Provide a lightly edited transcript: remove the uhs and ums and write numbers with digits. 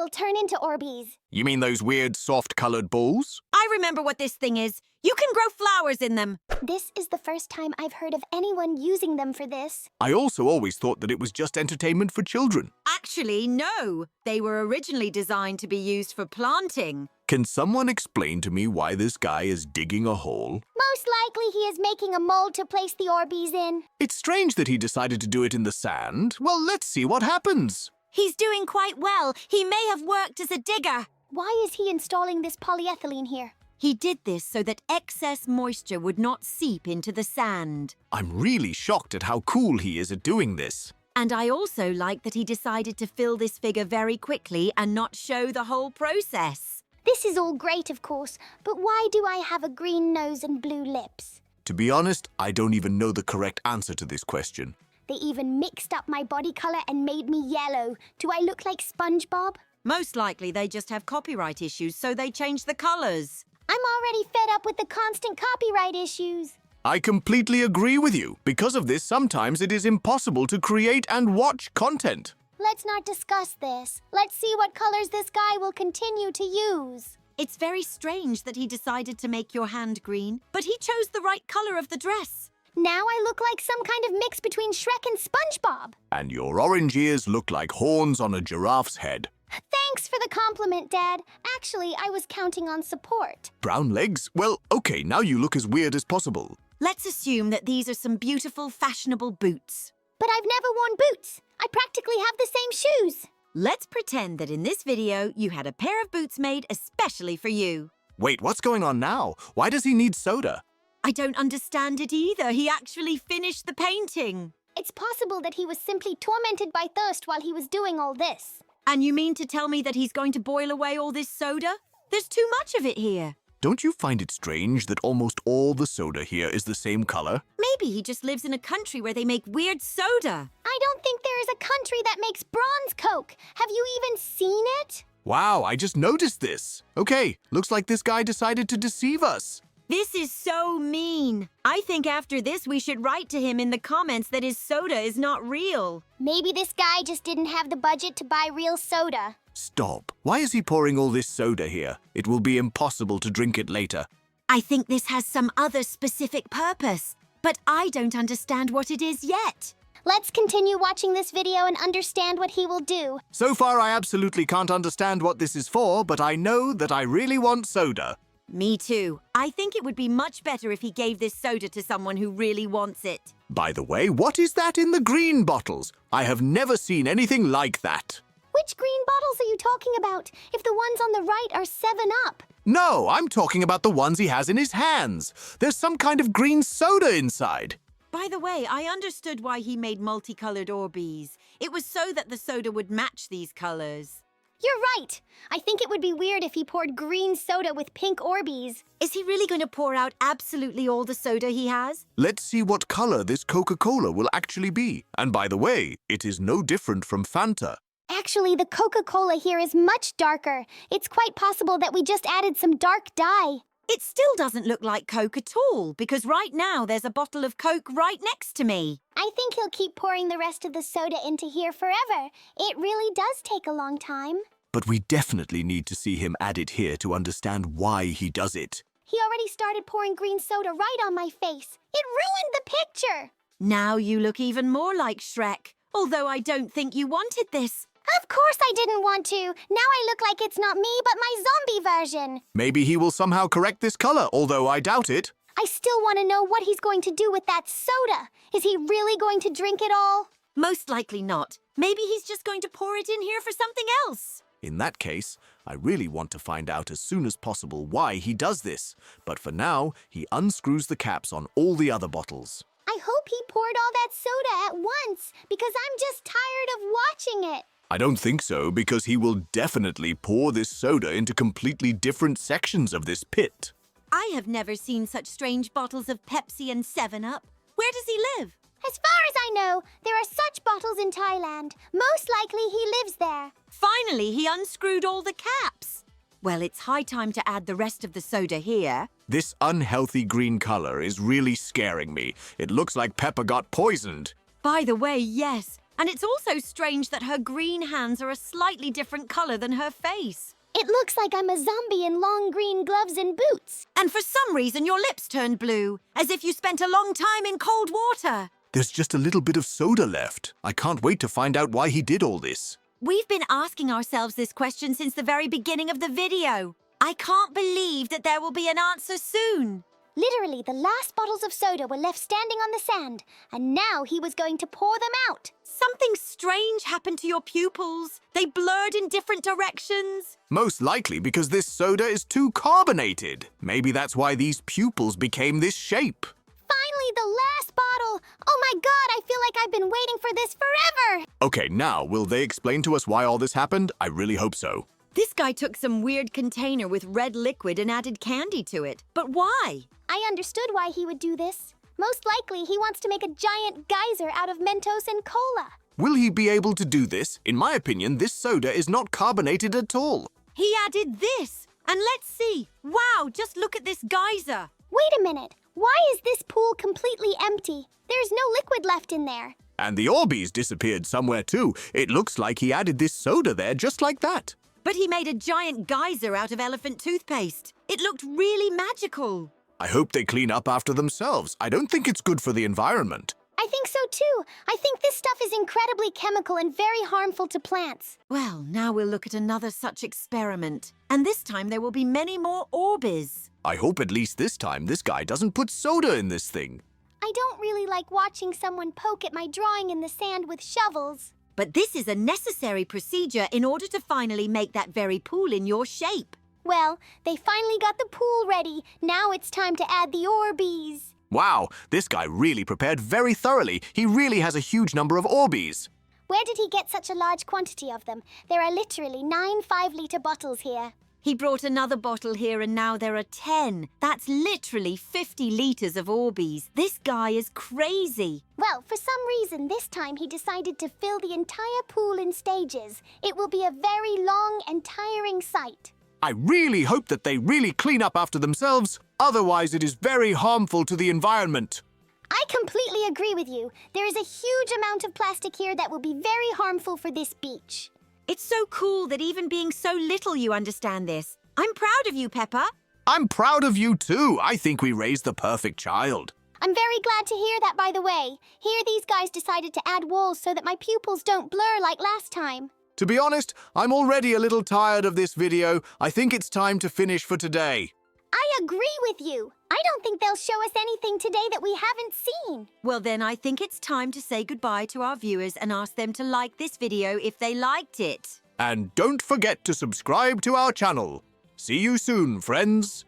will turn into ORBEEZ. You mean those weird, soft-colored balls? I remember what this thing is. You can grow flowers in them. This is the first time I've heard of anyone using them for this. I also always thought that it was just entertainment for children. Actually, no. They were originally designed to be used for planting. Can someone explain to me why this guy is digging a hole? Most likely he is making a mold to place the ORBEEZ in. It's strange that he decided to do it in the sand. Well, let's see what happens. He's doing quite well. He may have worked as a digger. Why is he installing this polyethylene here? He did this so that excess moisture would not seep into the sand. I'm really shocked at how cool he is at doing this. And I also like that he decided to fill this figure very quickly and not show the whole process. This is all great, of course, but why do I have a green nose and blue lips? To be honest, I don't even know the correct answer to this question. They even mixed up my body color and made me yellow. Do I look like SpongeBob? Most likely they just have copyright issues, so they changed the colors. I'm already fed up with the constant copyright issues. I completely agree with you. Because of this, sometimes it is impossible to create and watch content. Let's not discuss this. Let's see what colors this guy will continue to use. It's very strange that he decided to make your hand green, but he chose the right color of the dress. Now I look like some kind of mix between Shrek and SpongeBob. And your orange ears look like horns on a giraffe's head. Thanks for the compliment, Dad. Actually, I was counting on support. Brown legs? Well, okay, now you look as weird as possible. Let's assume that these are some beautiful, fashionable boots. But I've never worn boots. I practically have the same shoes. Let's pretend that in this video, you had a pair of boots made especially for you. Wait, what's going on now? Why does he need soda? I don't understand it either. He actually finished the painting. It's possible that he was simply tormented by thirst while he was doing all this. And you mean to tell me that he's going to boil away all this soda? There's too much of it here. Don't you find it strange that almost all the soda here is the same color? Maybe he just lives in a country where they make weird soda. I don't think there is a country that makes bronze Coke. Have you even seen it? Wow, I just noticed this. Okay, looks like this guy decided to deceive us. This is so mean. I think after this we should write to him in the comments that his soda is not real. Maybe this guy just didn't have the budget to buy real soda. Stop. Why is he pouring all this soda here? It will be impossible to drink it later. I think this has some other specific purpose, but I don't understand what it is yet. Let's continue watching this video and understand what he will do. So far, I absolutely can't understand what this is for, but I know that I really want soda. Me too. I think it would be much better if he gave this soda to someone who really wants it. By the way, what is that in the green bottles? I have never seen anything like that. Which green bottles are you talking about? If the ones on the right are 7-Up. No, I'm talking about the ones he has in his hands. There's some kind of green soda inside. By the way, I understood why he made multicolored ORBEEZ. It was so that the soda would match these colors. You're right. I think it would be weird if he poured green soda with pink ORBEEZ. Is he really going to pour out absolutely all the soda he has? Let's see what color this Coca-Cola will actually be. And by the way, it is no different from Fanta. Actually, the Coca-Cola here is much darker. It's quite possible that we just added some dark dye. It still doesn't look like Coke at all, because right now there's a bottle of Coke right next to me. I think he'll keep pouring the rest of the soda into here forever. It really does take a long time. But we definitely need to see him add it here to understand why he does it. He already started pouring green soda right on my face. It ruined the picture. Now you look even more like Shrek, although I don't think you wanted this. Of course I didn't want to. Now I look like it's not me, but my zombie version. Maybe he will somehow correct this color, although I doubt it. I still want to know what he's going to do with that soda. Is he really going to drink it all? Most likely not. Maybe he's just going to pour it in here for something else. In that case, I really want to find out as soon as possible why he does this. But for now, he unscrews the caps on all the other bottles. I hope he poured all that soda at once, because I'm just tired of watching it. I don't think so, because he will definitely pour this soda into completely different sections of this pit. I have never seen such strange bottles of Pepsi and 7-Up. Where does he live? As far as I know, there are such bottles in Thailand. Most likely he lives there. Finally, he unscrewed all the caps. Well, it's high time to add the rest of the soda here. This unhealthy green color is really scaring me. It looks like Peppa got poisoned. By the way, yes, And it's also strange that her green hands are a slightly different color than her face. It looks like I'm a zombie in long green gloves and boots. And for some reason, your lips turned blue, as if you spent a long time in cold water. There's just a little bit of soda left. I can't wait to find out why he did all this. We've been asking ourselves this question since the very beginning of the video. I can't believe that there will be an answer soon. Literally, the last bottles of soda were left standing on the sand, and now he was going to pour them out. Something strange happened to your pupils. They blurred in different directions. Most likely because this soda is too carbonated. Maybe that's why these pupils became this shape. Finally, the last bottle! Oh my god, I feel like I've been waiting for this forever! Okay, now, will they explain to us why all this happened? I really hope so. This guy took some weird container with red liquid and added candy to it. But why? I understood why he would do this. Most likely, he wants to make a giant geyser out of Mentos and cola. Will he be able to do this? In my opinion, this soda is not carbonated at all. He added this. And let's see. Wow, just look at this geyser. Wait a minute. Why is this pool completely empty? There's no liquid left in there. And the ORBEEZ disappeared somewhere too. It looks like he added this soda there just like that. But he made a giant geyser out of elephant toothpaste. It looked really magical. I hope they clean up after themselves. I don't think it's good for the environment. I think so too. I think this stuff is incredibly chemical and very harmful to plants. Well, now we'll look at another such experiment. And this time there will be many more ORBEEZ. I hope at least this time this guy doesn't put soda in this thing. I don't really like watching someone poke at my drawing in the sand with shovels. But this is a necessary procedure in order to finally make that very pool in your shape. Well, they finally got the pool ready. Now it's time to add the ORBEEZ. Wow, this guy really prepared very thoroughly. He really has a huge number of ORBEEZ. Where did he get such a large quantity of them? There are literally 9 5-liter bottles here. He brought another bottle here and now there are 10. That's literally 50 liters of ORBEEZ. This guy is crazy. Well, for some reason, this time he decided to fill the entire pool in stages. It will be a very long and tiring sight. I really hope that they really clean up after themselves. Otherwise, it is very harmful to the environment. I completely agree with you. There is a huge amount of plastic here that will be very harmful for this beach. It's so cool that even being so little you understand this. I'm proud of you, Peppa. I'm proud of you too. I think we raised the perfect child. I'm very glad to hear that, by the way. Here these guys decided to add walls so that my pupils don't blur like last time. To be honest, I'm already a little tired of this video. I think it's time to finish for today. I agree with you. I don't think they'll show us anything today that we haven't seen. Well, then I think it's time to say goodbye to our viewers and ask them to like this video if they liked it. And don't forget to subscribe to our channel. See you soon, friends.